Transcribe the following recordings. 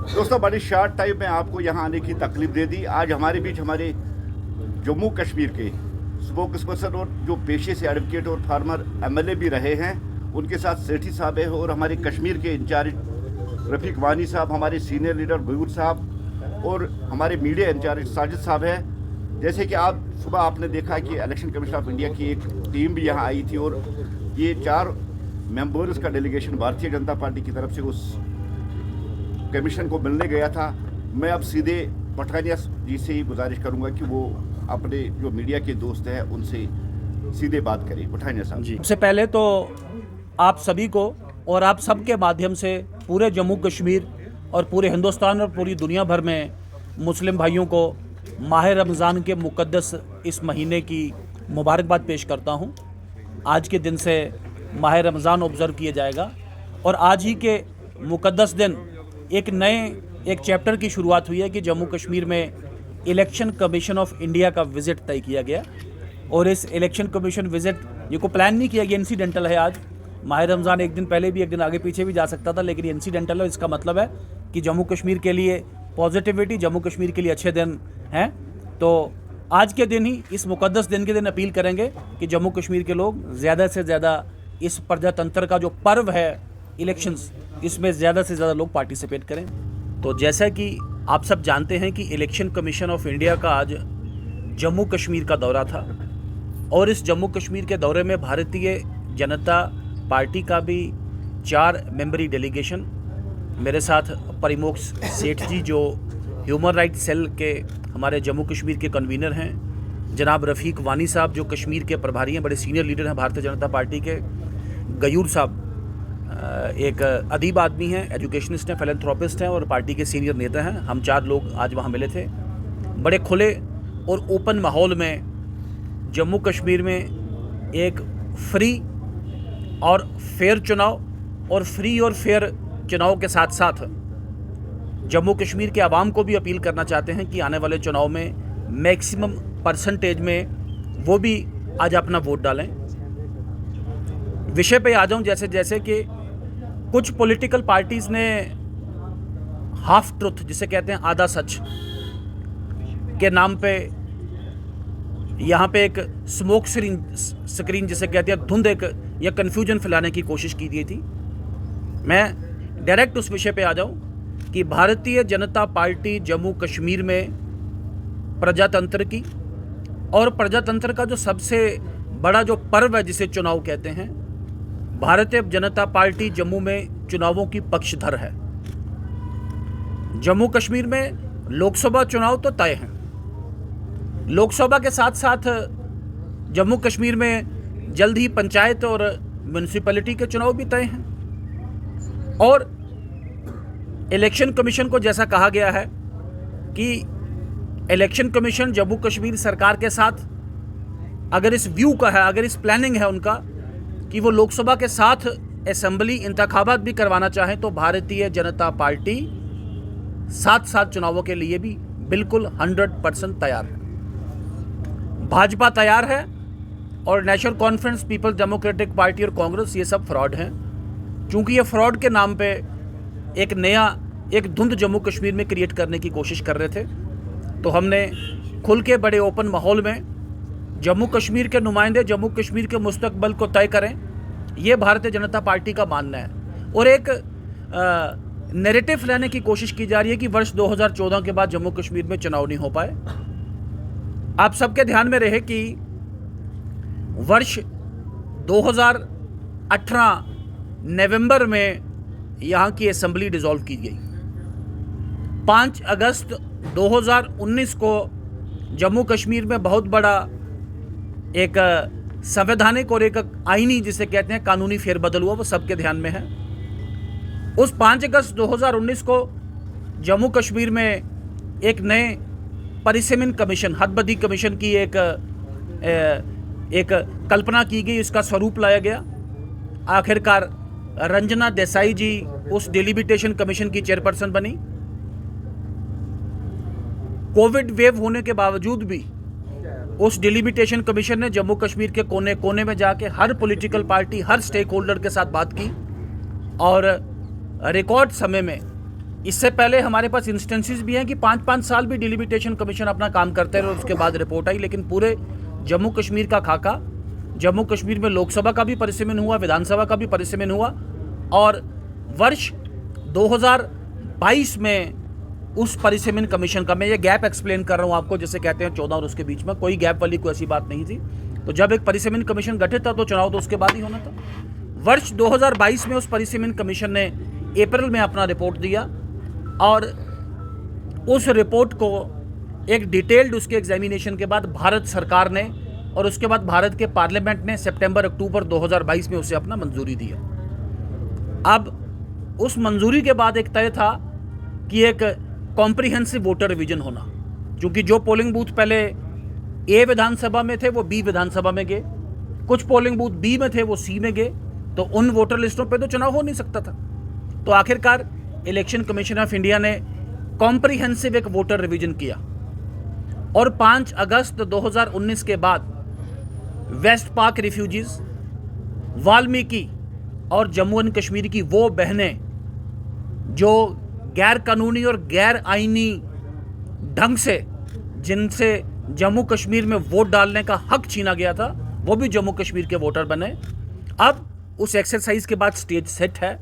दोस्तों, बड़ी short time में आपको यहाँ आने की तकलीफ दे दी। आज हमारे बीच हमारे जम्मू कश्मीर के स्पोक्स पर्सन और जो पेशे से एडवोकेट और फार्मर एमएलए भी रहे हैं, उनके साथ सेठी साहब है और हमारे कश्मीर के इंचार्ज रफ़ीक वानी साहब, हमारे सीनियर लीडर गयूर साहब और हमारे मीडिया इंचार्ज साजिद साहब है। जैसे कि आप सुबह आपने देखा कि इलेक्शन कमीशन ऑफ इंडिया की एक टीम भी यहाँ आई थी और ये 4 मेंबर्स का डेलीगेशन भारतीय जनता पार्टी की तरफ से उस कमीशन को मिलने गया था। मैं अब सीधे पठानिया जी से ही गुजारिश करूंगा कि वो अपने जो मीडिया के दोस्त हैं उनसे सीधे बात करें। पठानिया साहब जी। सबसे पहले तो आप सभी को और आप सबके माध्यम से पूरे जम्मू कश्मीर और पूरे हिंदुस्तान और पूरी दुनिया भर में मुस्लिम भाइयों को माह रमज़ान के मुक़द्दस इस महीने की मुबारकबाद पेश करता हूं। आज के दिन से माह रमज़ान ऑब्ज़र्व किया जाएगा और आज ही के मुक़द्दस दिन एक चैप्टर की शुरुआत हुई है कि जम्मू कश्मीर में इलेक्शन कमीशन ऑफ इंडिया का विज़िट तय किया गया। और इस इलेक्शन कमीशन विज़िट ये को प्लान नहीं किया गया, इंसिडेंटल है। आज माह रमज़ान एक दिन पहले भी एक दिन आगे पीछे भी जा सकता था, लेकिन इंसिडेंटल है। इसका मतलब है कि जम्मू कश्मीर के लिए पॉजिटिविटी, जम्मू कश्मीर के लिए अच्छे दिन हैं। तो आज के दिन ही, इस मुक़द्दस दिन के दिन अपील करेंगे कि जम्मू कश्मीर के लोग ज़्यादा से ज़्यादा इस प्रजातंत्र का जो पर्व है इलेक्शंस, इसमें ज़्यादा से ज़्यादा लोग पार्टिसिपेट करें। तो जैसा कि आप सब जानते हैं कि इलेक्शन कमीशन ऑफ इंडिया का आज जम्मू कश्मीर का दौरा था और इस जम्मू कश्मीर के दौरे में भारतीय जनता पार्टी का भी 4 मेंबरी डेलीगेशन, मेरे साथ परिमोख सेठ जी जो ह्यूमन राइट्स सेल के हमारे जम्मू कश्मीर के कन्वीनर हैं, जनाब रफ़ीक वानी साहब जो कश्मीर के प्रभारी हैं, बड़े सीनियर लीडर हैं भारतीय जनता पार्टी के, गयूर साहब एक अदीब आदमी हैं, एजुकेशनिस्ट हैं, फिलैंथ्रोपिस्ट हैं और पार्टी के सीनियर नेता हैं। हम 4 लोग आज वहाँ मिले थे। बड़े खुले और ओपन माहौल में जम्मू कश्मीर में एक फ्री और फेयर चुनाव और फ्री और फेयर चुनाव के साथ साथ जम्मू कश्मीर के आवाम को भी अपील करना चाहते हैं कि आने वाले चुनाव में मैक्सिमम परसेंटेज में वो भी आज अपना वोट डालें। विषय पे आ जाऊं, जैसे कि कुछ पॉलिटिकल पार्टीज़ ने हाफ ट्रुथ, जिसे कहते हैं आधा सच के नाम पे यहाँ पे एक स्मोक स्क्रीन जिसे कहते हैं धुंध या कन्फ्यूजन फैलाने की कोशिश की गई थी। मैं डायरेक्ट उस विषय पे आ जाऊं कि भारतीय जनता पार्टी जम्मू कश्मीर में प्रजातंत्र की और प्रजातंत्र का जो सबसे बड़ा जो पर्व है जिसे चुनाव कहते हैं, भारतीय जनता पार्टी जम्मू में चुनावों की पक्षधर है। जम्मू कश्मीर में लोकसभा चुनाव तो तय हैं, लोकसभा के साथ साथ जम्मू कश्मीर में जल्द ही पंचायत और म्यूनिसिपैलिटी के चुनाव भी तय हैं। और इलेक्शन कमीशन को जैसा कहा गया है कि इलेक्शन कमीशन जम्मू कश्मीर सरकार के साथ अगर इस व्यू का है, अगर इस प्लानिंग है उनका कि वो लोकसभा के साथ असेंबली इंतखाबात भी करवाना चाहें, तो भारतीय जनता पार्टी साथ चुनावों के लिए भी बिल्कुल 100% तैयार है। भाजपा तैयार है और National Conference, Peoples Democratic Party और कांग्रेस, ये सब फ्रॉड हैं। चूंकि ये फ्रॉड के नाम पे एक धुंध जम्मू कश्मीर में क्रिएट करने की कोशिश कर रहे थे, तो हमने खुल के बड़े ओपन माहौल में जम्मू कश्मीर के नुमाइंदे जम्मू कश्मीर के मुस्तकबल को तय करें, ये भारतीय जनता पार्टी का मानना है। और एक नैरेटिव लाने की कोशिश की जा रही है कि वर्ष 2014 के बाद जम्मू कश्मीर में चुनाव नहीं हो पाए। आप सबके ध्यान में रहे कि वर्ष 2018 नवंबर में यहाँ की असेंबली डिसॉल्व की गई। 5 अगस्त 2019 को जम्मू कश्मीर में बहुत बड़ा एक संवैधानिक और एक आईनी, जिसे कहते हैं कानूनी फेरबदल हुआ, वो सबके ध्यान में है। उस 5 अगस्त 2019 को जम्मू कश्मीर में एक नए परिसीमन कमीशन, हदबदी कमीशन की एक कल्पना की गई, इसका स्वरूप लाया गया। आखिरकार रंजना देसाई जी उस डिलिमिटेशन कमीशन की चेयरपर्सन बनी। कोविड वेव होने के बावजूद भी उस डिलिमिटेशन कमीशन ने जम्मू कश्मीर के कोने कोने में जाके हर पॉलिटिकल पार्टी, हर स्टेक होल्डर के साथ बात की और रिकॉर्ड समय में इससे पहले हमारे पास इंस्टेंसेस भी हैं कि 5-5 साल भी डिलिमिटेशन कमीशन अपना काम करते रहे और उसके बाद रिपोर्ट आई, लेकिन पूरे जम्मू कश्मीर का खाका, जम्मू कश्मीर में लोकसभा का भी परिसीमन हुआ, विधानसभा का भी परिसीमन हुआ, और वर्ष 2022 में उस परिसीमन कमीशन का, मैं ये गैप एक्सप्लेन कर रहा हूँ आपको, जैसे कहते हैं 14 और उसके बीच में कोई गैप वाली कोई ऐसी बात नहीं थी। तो जब एक परिसीमन कमीशन गठित था तो चुनाव तो उसके बाद ही होना था। वर्ष 2022 में उस परिसीमन कमीशन ने अप्रैल में अपना रिपोर्ट दिया और उस रिपोर्ट को एक डिटेल्ड उसके एग्जामिनेशन के बाद भारत सरकार ने और उसके बाद भारत के पार्लियामेंट ने सितंबर-अक्टूबर 2022 में उसे अपना मंजूरी दिया। अब उस मंजूरी के बाद एक तय था कि एक कॉम्प्रिहेंसिव वोटर रिवीजन होना, क्योंकि जो पोलिंग बूथ पहले ए विधानसभा में थे वो बी विधानसभा में गए, कुछ पोलिंग बूथ बी में थे वो सी में गए, तो उन वोटर लिस्टों पे तो चुनाव हो नहीं सकता था। तो आखिरकार इलेक्शन कमीशन ऑफ इंडिया ने कॉम्प्रिहेंसिव एक वोटर रिवीजन किया और 5 अगस्त 2019 के बाद वेस्ट पाक रिफ्यूजीज, वाल्मीकि और जम्मू एंड कश्मीर की वो बहनें जो गैर कानूनी और गैर आईनी ढंग से जिनसे जम्मू कश्मीर में वोट डालने का हक छीना गया था, वो भी जम्मू कश्मीर के वोटर बने। अब उस एक्सरसाइज के बाद स्टेज सेट है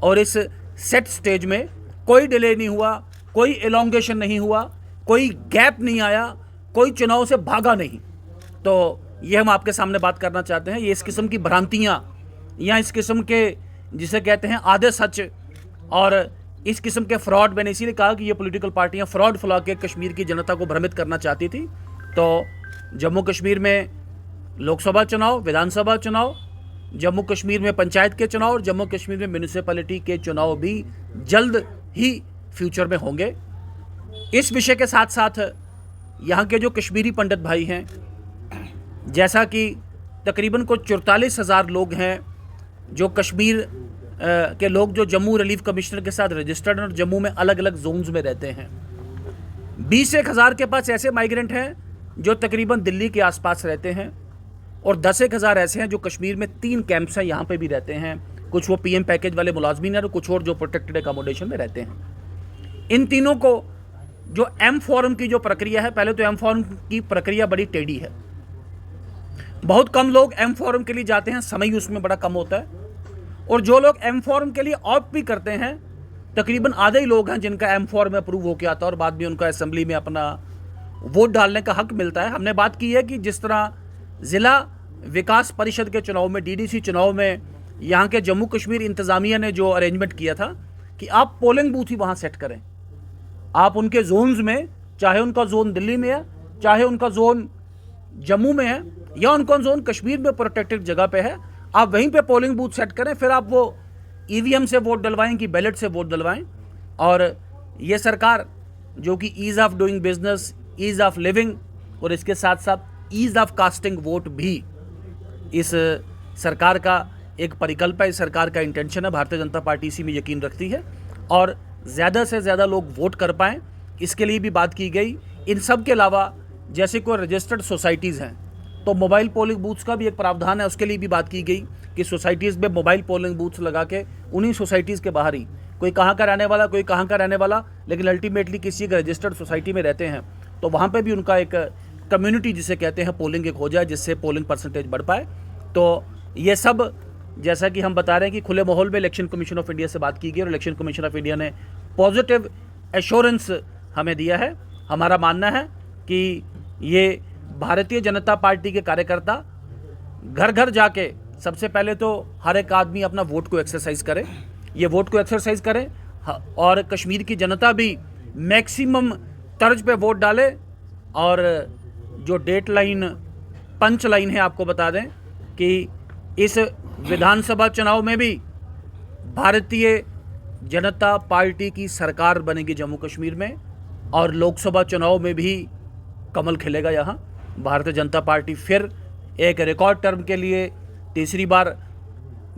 और इस सेट स्टेज में कोई डिले नहीं हुआ, कोई एलोंगेशन नहीं हुआ, कोई गैप नहीं आया, कोई चुनाव से भागा नहीं। तो ये हम आपके सामने बात करना चाहते हैं। ये इस किस्म की भ्रांतियाँ या इस किस्म के जिसे कहते हैं आधे सच और इस किस्म के फ्रॉड, मैंने इसीलिए कहा कि ये पॉलिटिकल पार्टियां फ्रॉड फैला के कश्मीर की जनता को भ्रमित करना चाहती थी। तो जम्मू कश्मीर में लोकसभा चुनाव, विधानसभा चुनाव, जम्मू कश्मीर में पंचायत के चुनाव और जम्मू कश्मीर में म्यूनिसिपैलिटी के चुनाव भी जल्द ही फ्यूचर में होंगे। इस विषय के साथ साथ यहाँ के जो कश्मीरी पंडित भाई हैं, जैसा कि तकरीबन को 44,000 लोग हैं जो कश्मीर के लोग जो जम्मू रिलीफ कमिश्नर के साथ रजिस्टर्ड और जम्मू में अलग अलग जोन्स में रहते हैं। 20,000 के पास ऐसे माइग्रेंट हैं जो तकरीबन दिल्ली के आसपास रहते हैं और 10,000 ऐसे हैं जो कश्मीर में 3 कैंप्स हैं यहाँ पे भी रहते हैं। कुछ वो पीएम पैकेज वाले मुलाजमीन हैं और कुछ और जो प्रोटेक्टेड एकोमोडेशन में रहते हैं। इन तीनों को जो एम फॉर्म की जो प्रक्रिया है, पहले तो एम फॉर्म की प्रक्रिया बड़ी टेढ़ी है, बहुत कम लोग एम फॉर्म के लिए जाते हैं, समय उसमें बड़ा कम होता है, और जो लोग एम फॉर्म के लिए ऑप्ट भी करते हैं तकरीबन आधे ही लोग हैं जिनका एम फॉर्म अप्रूव होकर आता है और बाद में उनका असेंबली में अपना वोट डालने का हक मिलता है। हमने बात की है कि जिस तरह ज़िला विकास परिषद के चुनाव में, डीडीसी चुनाव में यहाँ के जम्मू कश्मीर इंतज़ामिया ने जो अरेंजमेंट किया था कि आप पोलिंग बूथ ही वहाँ सेट करें, आप उनके जोन्स में, चाहे उनका जोन दिल्ली में है, चाहे उनका जोन जम्मू में है या उनका जोन कश्मीर में प्रोटेक्टेड जगह पे है, आप वहीं पे पोलिंग बूथ सेट करें, फिर आप वो ईवीएम से वोट डलवाएं कि बैलेट से वोट डलवाएं। और ये सरकार जो कि ease of doing business, ease of living और इसके साथ साथ ईज़ ऑफ कास्टिंग वोट भी इस सरकार का एक परिकल्प है, इस सरकार का इंटेंशन है। भारतीय जनता पार्टी इसी में यकीन रखती है और ज़्यादा से ज़्यादा लोग वोट कर पाएँ, इसके लिए भी बात की गई। इन सब के अलावा जैसे कोई रजिस्टर्ड सोसाइटीज़ हैं तो मोबाइल पोलिंग बूथ्स का भी एक प्रावधान है, उसके लिए भी बात की गई कि सोसाइटीज़ में मोबाइल पोलिंग बूथ्स लगा के उन्हीं सोसाइटीज़ के बाहर ही, कोई कहाँ का रहने वाला, कोई कहाँ का रहने वाला, लेकिन अल्टीमेटली किसी एक रजिस्टर्ड सोसाइटी में रहते हैं, तो वहाँ पे भी उनका एक कम्युनिटी जिसे कहते हैं पोलिंग एक हो जाए, जिससे पोलिंग परसेंटेज बढ़ पाए। तो ये सब जैसा कि हम बता रहे हैं कि खुले माहौल में इलेक्शन कमीशन ऑफ इंडिया से बात की गई और इलेक्शन कमीशन ऑफ इंडिया ने पॉजिटिव एश्योरेंस हमें दिया है। हमारा मानना है कि ये भारतीय जनता पार्टी के कार्यकर्ता घर घर जाके सबसे पहले तो हर एक आदमी अपना वोट को एक्सरसाइज करे, ये वोट को एक्सरसाइज करे और कश्मीर की जनता भी मैक्सिमम तर्ज पे वोट डाले। और जो डेट लाइन, पंच लाइन है, आपको बता दें कि इस विधानसभा चुनाव में भी भारतीय जनता पार्टी की सरकार बनेगी जम्मू कश्मीर में और लोकसभा चुनाव में भी कमल खिलेगा। यहाँ भारतीय जनता पार्टी फिर एक रिकॉर्ड टर्म के लिए तीसरी बार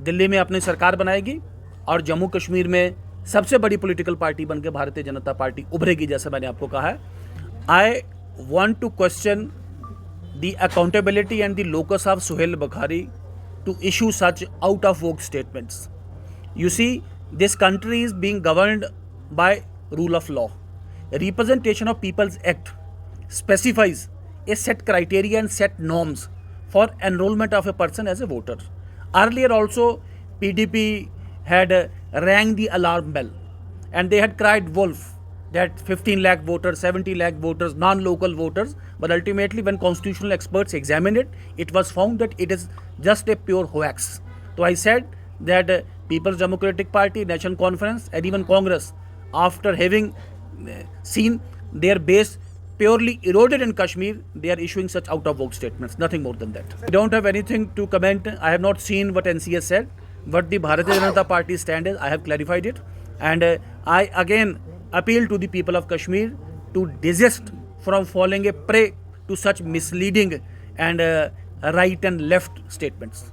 दिल्ली में अपनी सरकार बनाएगी और जम्मू कश्मीर में सबसे बड़ी पॉलिटिकल पार्टी बनकर भारतीय जनता पार्टी उभरेगी, जैसे मैंने आपको कहा है। I want to question the accountability and the locus of Suhail Bukhari to issue such out of vogue statements. You see, this country is being governed by rule of law. Representation of People's Act specifies a set criteria and set norms for enrollment of a person as a voter. Earlier also, PDP had rang the alarm bell and they had cried wolf that 15 lakh voters, 70 lakh voters, non-local voters, but ultimately when constitutional experts examined it, it was found that it is just a pure hoax. So I said that People's Democratic Party, National Conference and even Congress, after having seen their base purely eroded in Kashmir, they are issuing such out-of-vote statements, nothing more than that. I don't have anything to comment. I have not seen what NCS said. What the Bharatiya Janata Party stand is, I have clarified it. And I again appeal to the people of Kashmir to desist from falling a prey to such misleading and right and left statements.